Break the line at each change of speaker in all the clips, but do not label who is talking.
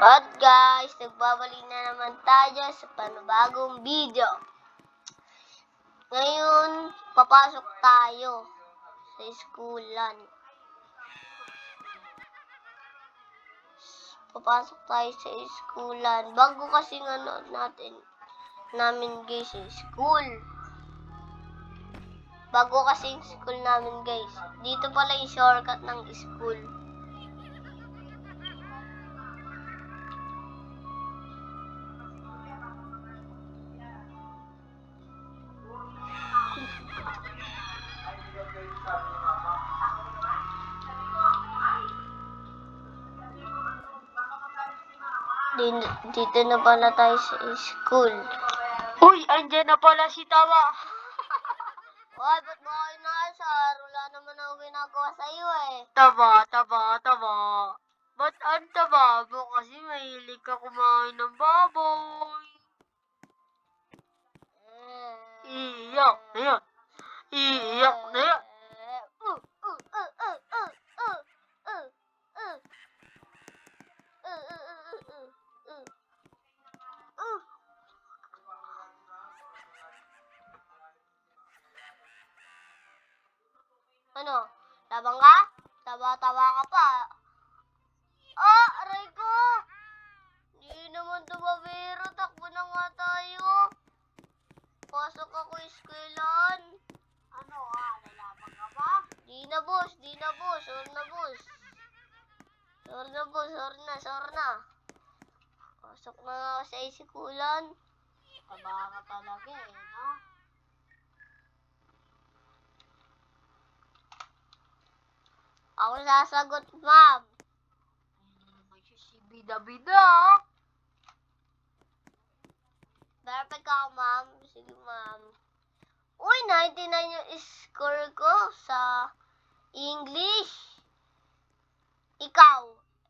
At guys, nagbabalik na naman tayo sa panibagong video. Ngayon, papasok tayo sa schoolan. Papasok tayo sa schoolan. Bago kasi namin guys, school. Bago kasi yung school namin guys. Dito pala yung shortcut ng school. Dito na pala tayo sa school.
Uy, andyan na pala si Tawa.
Hoy, ba't mo kayo nasar? Wala naman ako ginagawa sa'yo eh.
Taba. Ba't ang taba mo? Kasi mahilig ka kumain ng baboy. Iyak na yan.
Ano? Tabang ka? Tawa-tawa ka pa. Ah, aray ko! Hindi naman ito mabiro. Takbo na nga tayo. Pasok ako eskwelan.
Ano nalabang ka ba?
Di na, boss. Sor na. Pasok na nga ako sa eskwelan.
Taba ka talaga no?
Ako sasagot, ma'am.
Magsisibida-bida.
Perfect ako, ma'am. Sige, ma'am. Uy, 99 yung score ko sa English. Ikaw,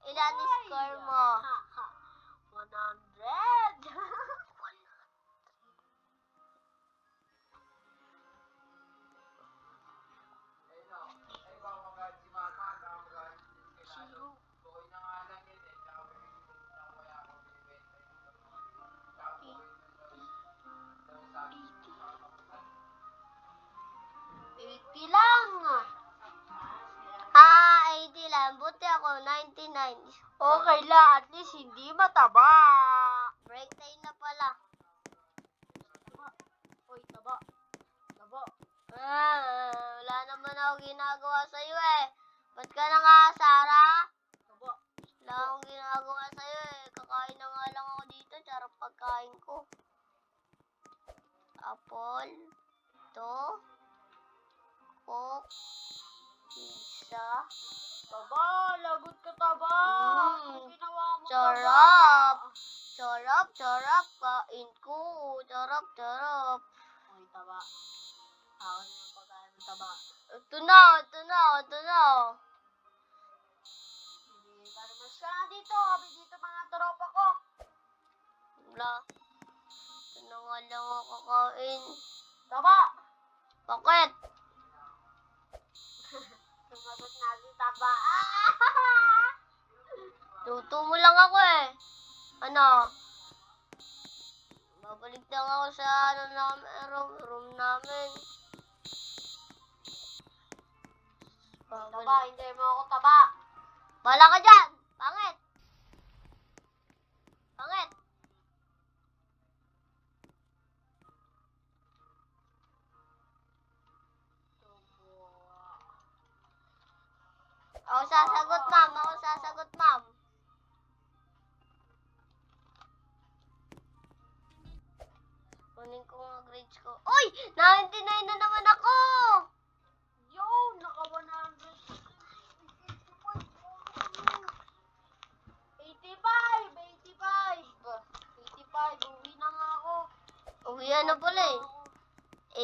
ilan yung score mo?
100.
Lang. 80 lang. Buti ako, 99.
Okay lang, at least hindi mataba.
Break time na pala.
Uy, taba.
Wala naman ako ginagawa sa'yo eh. Ba't ka na nga, Sarah?
Taba.
Wala akong ginagawa sa'yo eh. Kakain na nga lang ako dito. Sarap pagkain ko. Apple. Ito. Coke. Pizza.
Taba, lagot ka taba. Ano ginawa mo
Sarap. Kain ko. Sarap.
Uy, taba. Ako naman pagkain ng taba.
Ito na.
Hindi ka naman siya dito. Kami dito mga tropa ko.
Wala. Ito na nga lang ako kakain.
Taba.
Bakit?
Sumagot nga si taba.
Luto mo lang ako eh. Ano? Babalik lang ako sa room namin.
Taba, hindi mo ako taba.
Bala ka dyan! Pangit! Ako sasagot, ma'am. Kunin ko nga grades ko. Uy! 99 na naman ako!
Yo, naka 100. 85, uwi na nga ako.
Uwi na pala eh.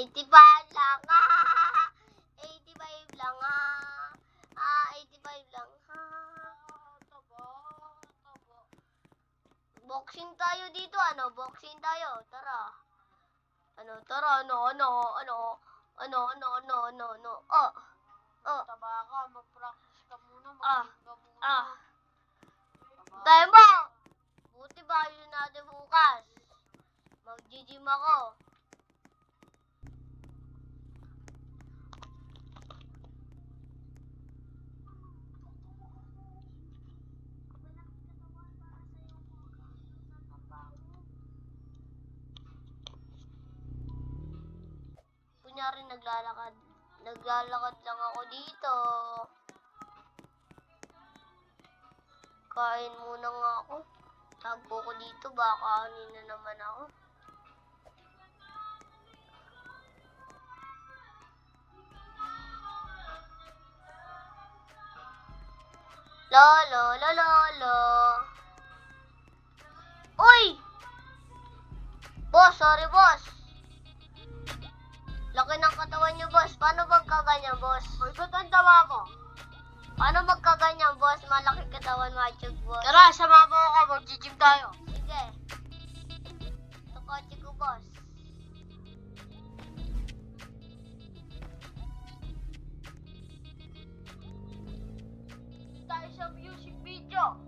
85 lang. 85 lang. 85 lang.
Taba.
Boxing tayo dito. Boxing tayo. Tara.
Taba ka, mag-practice ka muna. Mag-game ka muna.
Tayo mo! ako. Kunyari naglalakad. Naglalakad lang ako dito. Kain muna nga ako. Tagpo ko dito, baka anin na naman ako. Lolo, lolo. Uy! Boss, sorry boss. Laki ng katawan niyo, boss. Paano magkaganyan, boss?
Uy, ba't ang tawa mo?
Paano magkaganyan, boss? Malaki katawan, machog, boss.
Tara, sama mo ako. Mag-gym tayo.
Sige. Ito kotse ko, boss.
Tayo sa music video.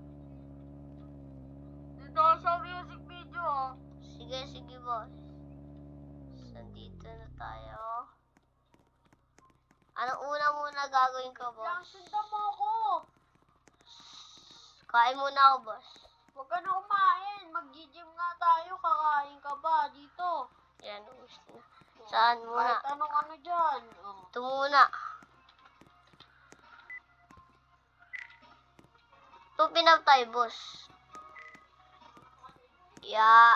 Dito tayo sa music video, oh.
Sige, boss. Nandito na tayo. Anong una muna gagawin ko,
Lang,
boss?
sundan mo ako.
Kain muna ako, boss.
Huwag ka na kumain. Mag-gym nga tayo. Kakain ka ba dito?
Yan, gusto na. Saan muna?
Kahit anong ano dyan. Oh.
Ito muna. Ito pinaptay, boss. Ya.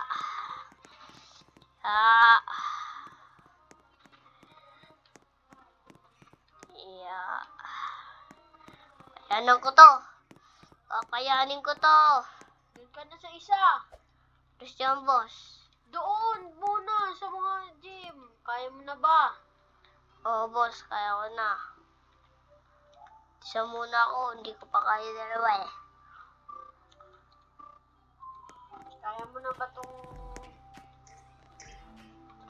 Kayanan ko to. Kakayanin ko to.
Doon ka na sa isa.
Tapos yan, boss.
Doon muna sa mga gym. Kaya mo na ba?
Oo, boss. Kaya ko na. Isa muna ako. Hindi ko pa kaya dalawa eh.
Kaya mo na ba itong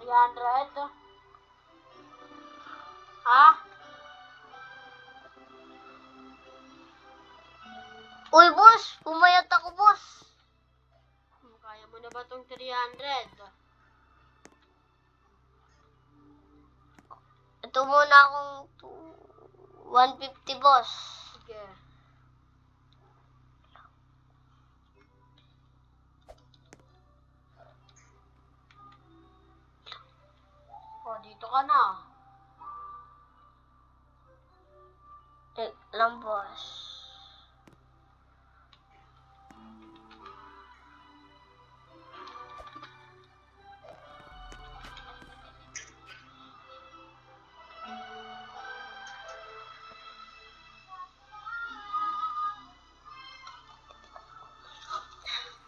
300? Ha?
Uy, boss! Pumayat ako, boss!
Kaya mo na ba itong 300?
Ito muna akong 150, boss.
Sige. O, dito ka na.
Lang, boss.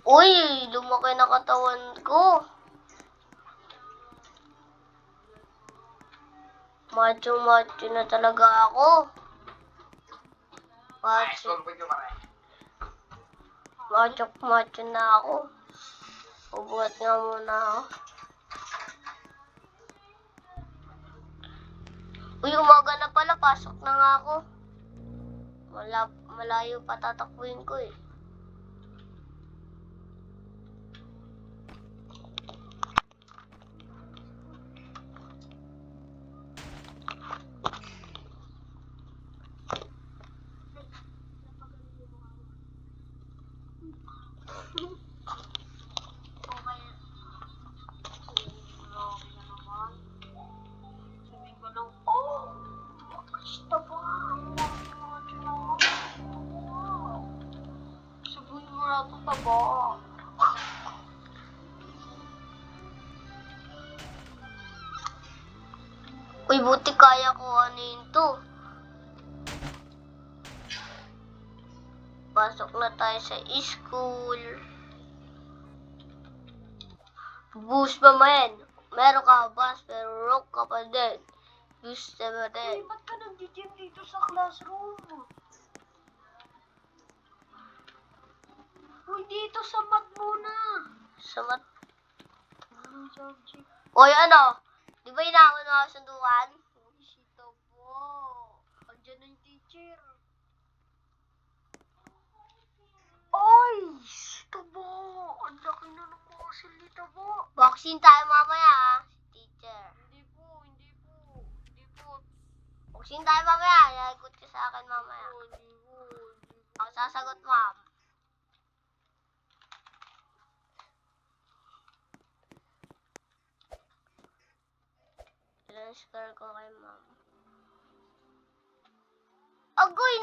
Uy, lumaki na katawan ko. Macho na talaga ako. Macho na ako. Ubuhat nga muna ako. Uy, umaga na pala. Pasok na nga ako. Malayo pa tatakbuhin ko eh. Uy, buti kaya ko anin to. Pasok na tayo sa school. Boost pa man. Meron ka bus, pero rock ka pa din. Boost na ba din?
Ba't ka nag-gym dito sa classroom? Uy, dito sa mat muna.
Sa mat...
Anong subject?
Uy, ano? Di ba inaako na sundukan?
Uy, sita po. Andiyan na yung teacher. Oy! Sita po. Ang laki na ng muscle nito po.
Bakit? Boxing tayo mamaya, ah. Teacher.
Hindi po.
Boxing tayo mamaya. Yagot ka sa akin mamaya.
Hindi po.
Ako sasagot, ma'am. Ilan score ko kay ma'am? Agoy,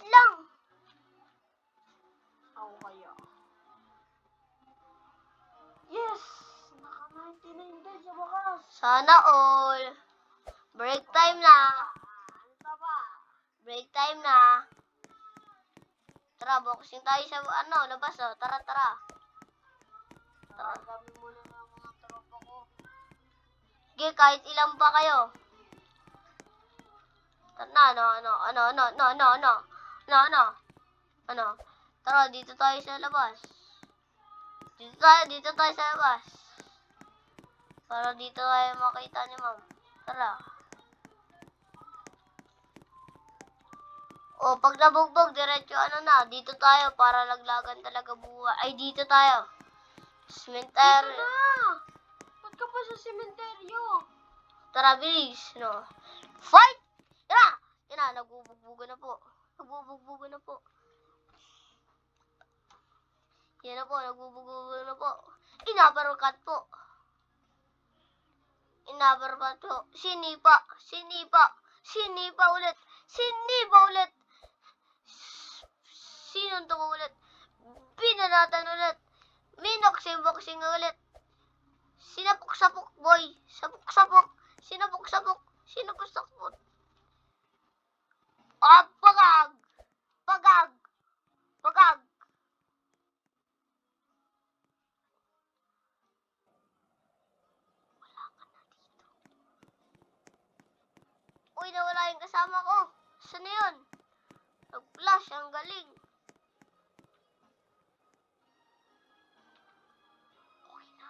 98 lang.
Ako kaya. Yes! Naka-99 din sa wakas.
Sana all. Break time na.
Ano ba?
Break time na. Tara, boxing tayo sa labas, oh. Tara.
Nakagami muna ng mga tropa ko.
Sige, kahit ilan pa kayo. Tara na, ano. Tara, dito tayo sa labas. Dito tayo sa labas. Para dito tayo makita ni ma'am. Tara. O, pag nabugbog, diretso dito tayo para laglagan talaga buhay. Ay, dito tayo. Cemetery.
Dito na! Ba't ka pa sa sementeryo?
Tara, bilis, no? Fight! Yan na, nagbubugbugan na po. Yan na po, nagbubugbugan na po. Inabarkat po. Sinipa ulit. Sinuntok ulit. Binanatan ulit. Minoksing-boksing ulit. Sinapok-sapok, boy. Sapok-sapok. Sinapok-sapok. Ah, pagag. Uy, nawala yung kasama ko. Saan na yun? Nag-flash, ang galing. Okay na.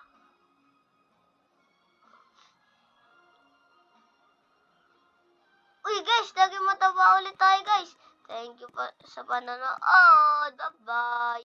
Uy, guys, naging mataba ulit tayo, guys. Thank you pa sa panonood. Bye-bye.